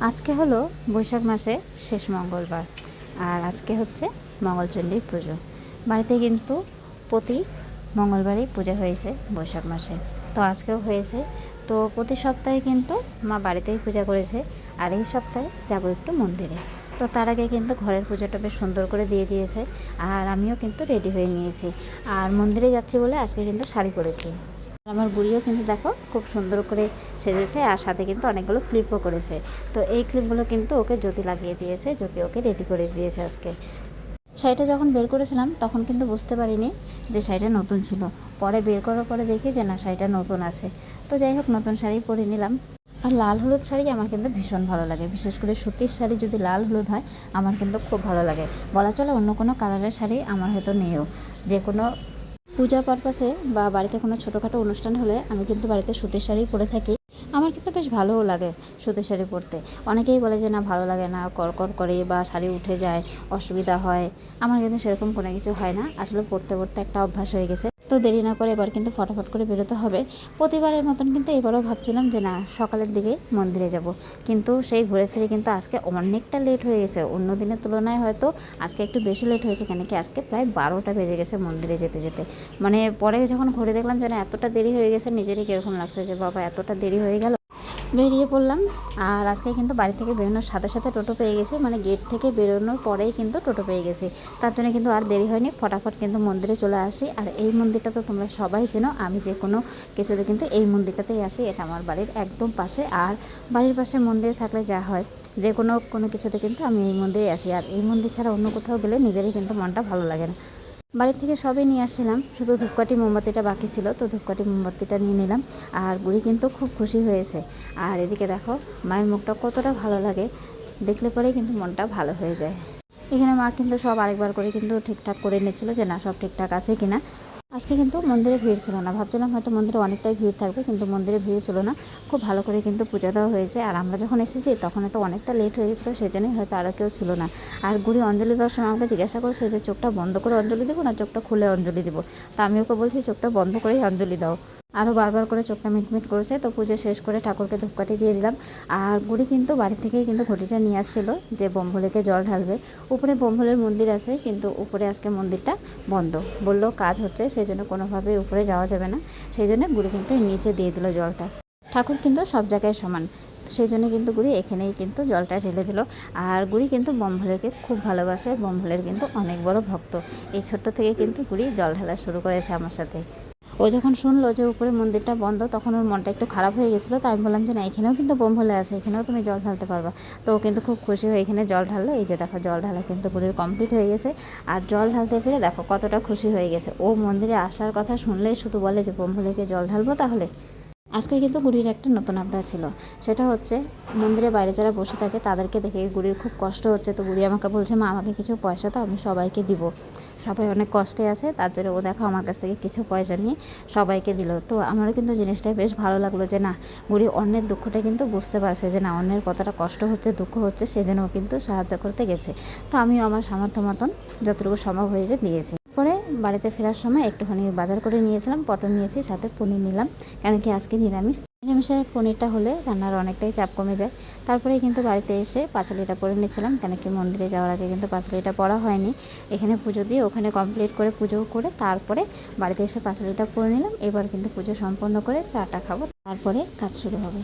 আজকে হলো বৈশাখ মাসে শেষ মঙ্গলবার, আর আজকে হচ্ছে মঙ্গলচণ্ডীর পুজো। বাড়িতে কিন্তু প্রতি মঙ্গলবারই পূজা হয়েছে বৈশাখ মাসে, তো আজকেও হয়েছে। তো প্রতি সপ্তাহে কিন্তু মা বাড়িতেই পূজা করেছে, আর এই সপ্তাহে যাব একটু মন্দিরে। তো তার আগে কিন্তু ঘরের পুজোটা বেশ সুন্দর করে দিয়ে দিয়েছে, আর আমিও কিন্তু রেডি হয়ে নিয়েছি। আর মন্দিরে যাচ্ছি বলে আজকে কিন্তু শাড়ি পরেছি। আমার বুড়িও কিন্তু দেখো খুব সুন্দর করে সেজেছে, আর সাথে কিন্তু অনেকগুলো ক্লিপও করেছে। তো এই ক্লিপগুলো কিন্তু ওকে জ্যোতি লাগিয়ে দিয়েছে, জ্যোতি ওকে রেডি করে দিয়েছে আজকে। শাড়িটা যখন বের করেছিলাম তখন কিন্তু বুঝতে পারিনি যে শাড়িটা নতুন ছিল, পরে বের করার পরে দেখি যে না, শাড়িটা নতুন আছে। তো যাই হোক, নতুন শাড়ি পরে নিলাম। আর লাল হলুদ শাড়ি আমার কিন্তু ভীষণ ভালো লাগে, বিশেষ করে সুতির শাড়ি যদি লাল হলুদ হয় আমার কিন্তু খুব ভালো লাগে। বলা চলে অন্য কোনো কালারের শাড়ি আমার হয়তো নেইও। যে কোনো পূজা পারপাসে বা বাড়িতে কোনো ছোটোখাটো অনুষ্ঠান হলে আমি কিন্তু বাড়িতে সুতির শাড়ি পরে থাকি। আমার কিন্তু বেশ ভালোও লাগে সুতির শাড়ি পরতে। অনেকেই বলে যে না, ভালো লাগে না, কড়কড় করে বা শাড়ি উঠে যায়, অসুবিধা হয়। আমার কিন্তু সেরকম কোনো কিছু হয় না, আসলে পরতে পরতে একটা অভ্যাস হয়ে গেছে। তো দেরি না করে এবার কিন্তু ফটাফট করে বেরোতে হবে। প্রতিবারের মতন কিন্তু এবারও ভাবছিলাম যে না, সকালের দিকে মন্দিরে যাব, কিন্তু সেই ঘুরে ফিরে কিন্তু আজকে অনেকটা লেট হয়ে গেছে। অন্য দিনের তুলনায় হয়তো আজকে একটু বেশি লেট হয়েছে, কেন কি আজকে প্রায় 12টা বেজে গেছে মন্দিরে যেতে যেতে। মানে পরে যখন ঘুরে দেখলাম যে না, এতটা দেরি হয়ে গেছে, নিজেরই কীরকম লাগছে যে বাবা এতটা দেরি হয়ে গেল। বেরিয়ে পড়লাম। আর আজকে কিন্তু বাড়ি থেকে বেরোনোর সাথে সাথে টোটো পেয়ে গেছি, মানে গেট থেকে বেরোনোর পরেই কিন্তু টোটো পেয়ে গেছি। তার জন্য কিন্তু আর দেরি হয়নি, ফটাফট কিন্তু মন্দিরে চলে আসি। আর এই মন্দিরটা তো তোমরা সবাই চেনো, আমি যে কোনো কিছুতে কিন্তু এই মন্দিরটাতেই আসি। এটা আমার বাড়ির একদম পাশে, আর বাড়ির পাশে মন্দির থাকলে যা হয়, যে কোনো কিছুতে কিন্তু আমি এই মন্দিরে আসি। আর এই মন্দির ছাড়া অন্য কোথাও গেলে নিজেরই কিন্তু মনটা ভালো লাগে না। বাড়ি থেকে সবই নিয়ে আসছিলাম, শুধু ধূপকাঠি মোমবাতিটা বাকি ছিল, তো ধূপকাঠি মোমবাতিটা নিয়ে নিলাম। আর বুড়ি কিন্তু খুব খুশি হয়েছে। আর এদিকে দেখো মায়ের মুখটা কতটা ভালো লাগে, দেখলে পরেই কিন্তু মনটা ভালো হয়ে যায়। এখানে মা কিন্তু সব আরেকবার করে কিন্তু ঠিকঠাক করে নিয়েছিল যে না, সব ঠিকঠাক আছে কিনা। আজকে কিন্তু মন্দিরে ভিড় ছিল না, ভাবছিলাম হয়তো মন্দিরে অনেকটাই ভিড় থাকবে, কিন্তু মন্দিরে ভিড় ছিল না। খুব ভালো করে কিন্তু পূজা দেওয়া হয়েছে। আর আমরা যখন এসেছি তখন তো অনেকটা লেট হয়ে গেছিলো, সেই জন্যই হয়তো আরও কেউ ছিল না। আর গুড়ি অঞ্জলি দেওয়ার সময় আমাকে জিজ্ঞাসা করছে যে চোখটা বন্ধ করে অঞ্জলি দেবো না চোখটা খুলে অঞ্জলি দেবো। তা আমি ওকে বলছি চোখটা বন্ধ করেই অঞ্জলি দাও। আরও বারবার করে চোখটা মিটমিট করেছে। তো পুজো শেষ করে ঠাকুরকে ধূপকাঠি দিয়ে দিলাম। আর গুড়ি কিন্তু বাড়ি থেকেই কিন্তু ঘটিটা নিয়ে আসছিলো যে বোমভোলেকে জল ঢালবে। উপরে বোমভোলের মন্দির আছে, কিন্তু উপরে আজকে মন্দিরটা বন্ধ, বললো কাজ হচ্ছে, সেই জন্য কোনোভাবেই উপরে যাওয়া যাবে না। সেই জন্য গুড়ি কিন্তু নিচে দিয়ে দিল জলটা। ঠাকুর কিন্তু সব জায়গায় সমান, সেই জন্য কিন্তু গুড়ি এখানেই কিন্তু জলটা ঢেলে দিল। আর গুড়ি কিন্তু বোমভোলেকে খুব ভালোবাসে, বোমভোলের কিন্তু অনেক বড় ভক্ত। এই ছোট্ট থেকে কিন্তু গুড়ি জল ঢালা শুরু করেছে আমার সাথে। ও যখন শুনলো যে উপরে মন্দিরটা বন্ধ, তখন ওর মনটা একটু খারাপ হয়ে গেছিলো। তাই আমি বললাম যে না, এখানেও কিন্তু বোমভোলে আছে, এখানেও তুমি জল ঢালতে পারবা। তো ও কিন্তু খুব খুশি হয়ে এখানে জল ঢাললো। এই যে দেখো, জল ঢালা কিন্তু গুড়ির কমপ্লিট হয়ে গেছে। আর জল ঢালতে পেরে দেখো কতটা খুশি হয়ে গেছে। ও মন্দিরে আসার কথা শুনলেই শুধু বলে যে বোমভোলেকে জল ঢালবো তাহলে। আজকে কিন্তু গুড়ির একটা নতুন আবদার ছিল, সেটা হচ্ছে মন্দিরের বাইরে যারা বসে থাকে তাদেরকে দেখে গুড়ির খুব কষ্ট হচ্ছে। তো গুড়ি আমাকে বলছে মা, আমাকে কিছু পয়সা দাও, আমি সবাইকে দিব, সবাই অনেক কষ্টে আছে। তার জন্য ও দেখো আমার কাছ থেকে কিছু পয়সা নিয়ে সবাইকে দিল। তো আমারও কিন্তু জিনিসটা বেশ ভালো লাগলো যে না, গুড়ি অন্যের দুঃখটা কিন্তু বুঝতে পারছে যে না, অন্যের কতটা কষ্ট হচ্ছে, দুঃখ হচ্ছে, সেজন্য ও কিন্তু সাহায্য করতে গেছে। তো আমিও আমার সামর্থ্য মতন যতটুকু সম্ভব হয়েছে দিয়েছি। পরে বাড়িতে ফেরার সময় একটুখানি বাজার করে নিয়েছিলাম, পটল নিয়েছি, সাথে পনির নিলাম, কেন কি আজকে নিরামিষে পনিরটা হলে রান্নার অনেকটাই চাপ কমে যায়। তারপরে কিন্তু বাড়িতে এসে পাঁচালিটা পরে নিয়েছিলাম, কেন কি মন্দিরে যাওয়ার আগে কিন্তু পাঁচালিটা পরা হয়নি। এখানে পুজো দিয়ে ওখানে কমপ্লিট করে পুজো করে তারপরে বাড়িতে এসে পাঁচালিটা পরে নিলাম। এবার কিন্তু পুজো সম্পন্ন করে চাটা খাবো, তারপরে কাজ শুরু হবে।